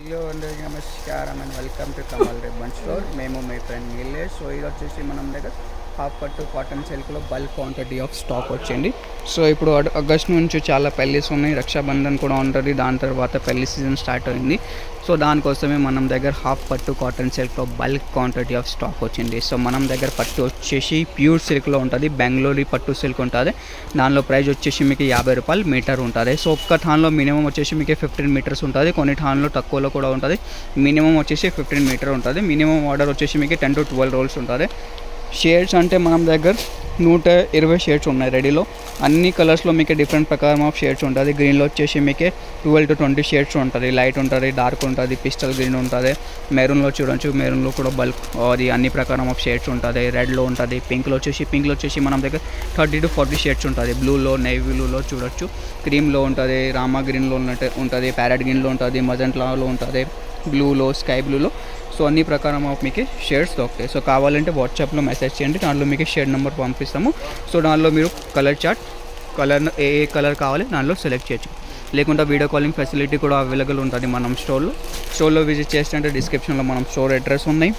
Hello అందరికీ నమస్కారం and welcome to Kamal ribbon store. మేము మీ ఫ్రెండ్ నీలేష్. సో ఇది వచ్చేసి మనం దగ్గర హాఫ్ పట్టు కాటన్ సిల్క్లో బల్క్ క్వాంటిటీ ఆఫ్ స్టాక్ వచ్చింది. సో ఇప్పుడు ఆగస్ట్ నుంచి చాలా పెళ్ళిస్ ఉన్నాయి, రక్షాబంధన్ కూడా ఉంటుంది, దాని తర్వాత పెళ్లి సీజన్ స్టార్ట్ అయింది. సో దానికోసమే మనం దగ్గర హాఫ్ పట్టు కాటన్ సిల్క్లో బల్క్ క్వాంటిటీ ఆఫ్ స్టాక్ వచ్చింది. సో మనం దగ్గర పట్టు వచ్చేసి ప్యూర్ సిల్క్లో ఉంటుంది, బెంగళూరు పట్టు సిల్క్ ఉంటుంది. దానిలో ప్రైస్ వచ్చేసి మీకు 50 రూపాయలు మీటర్ ఉంటుంది. సో ఒక్క ఠాన్లో మినిమం వచ్చేసి మీకు 15 మీటర్స్ ఉంటుంది, కొన్ని ఠాన్లో తక్కువలో కూడా ఉంటుంది. మినిమం వచ్చేసి 15 మీటర్ ఉంటుంది. మినిమం ఆర్డర్ వచ్చేసి మీకు 10 to 12 రోల్స్ ఉంటుంది. షేడ్స్ అంటే మనం దగ్గర 120 షేడ్స్ ఉన్నాయి రెడీలో. అన్ని కలర్స్లో మీకు డిఫరెంట్ ప్రకారం ఆఫ్ షేడ్స్ ఉంటుంది. గ్రీన్లో వచ్చేసి మీకు 12 to 20 షేడ్స్ ఉంటుంది. లైట్ ఉంటుంది, డార్క్ ఉంటుంది, పిస్టల్ గ్రీన్ ఉంటుంది. మెరూన్లో చూడొచ్చు, మెరూన్లో కూడా బల్క్ అది అన్ని ప్రకారం ఆఫ్ షేడ్స్ ఉంటుంది. రెడ్లో ఉంటుంది. పింక్లో వచ్చేసి మనం దగ్గర 30 to 40 షేడ్స్ ఉంటుంది. బ్లూలో, నేవీ బ్లూలో చూడొచ్చు, క్రీమ్లో ఉంటుంది, రామా గ్రీన్లో ఉంటుంది, ప్యారెట్ గ్రీన్లో ఉంటుంది, మజంట్లాలో ఉంటుంది, బ్లూలో, స్కై బ్లూలో. సో అన్ని ప్రకారం ఆఫ్ మీకు షేడ్స్ దొరుకుతాయి. సో కావాలంటే వాట్సాప్లో మెసేజ్ చేయండి, దాంట్లో మీకు షేడ్ నెంబర్ పంపిస్తాము. సో దానిలో మీరు కలర్ చార్ట్, ఏ కలర్ కావాలి దానిలో సెలెక్ట్ చేయొచ్చు. లేకుంటే వీడియో కాలింగ్ ఫెసిలిటీ కూడా అవైలబుల్ ఉంటుంది మనం స్టోర్లో విజిట్ చేస్తే అంటే డిస్క్రిప్షన్లో మనం స్టోర్ అడ్రస్ ఉన్నాయి.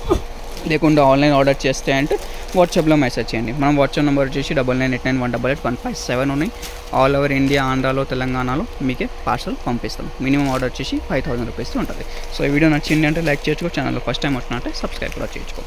లేకుంటే ఆన్లైన్ ఆర్డర్ చేస్తే అంటే వాట్సాప్లో మెసేజ్ చేయండి. మనం వాట్సాప్ నెంబర్ వచ్చేసి 9989188157 ఉన్నాయి. ఆల్ ఓవర్ ఇండియా, ఆంధ్రాలో, తెలంగాణలో మీకే పార్సల్ పంపిస్తాం. మినిమం ఆర్డర్ వచ్చేసి 5000 రూపీస్ ఉంటుంది. సో ఈ వీడియో నచ్చింది అంటే లైక్ చేసుకో, ఛానల్లో ఫస్ట్ టైం వచ్చినట్టే సబ్స్క్రైబ్ కూడా చేసుకో.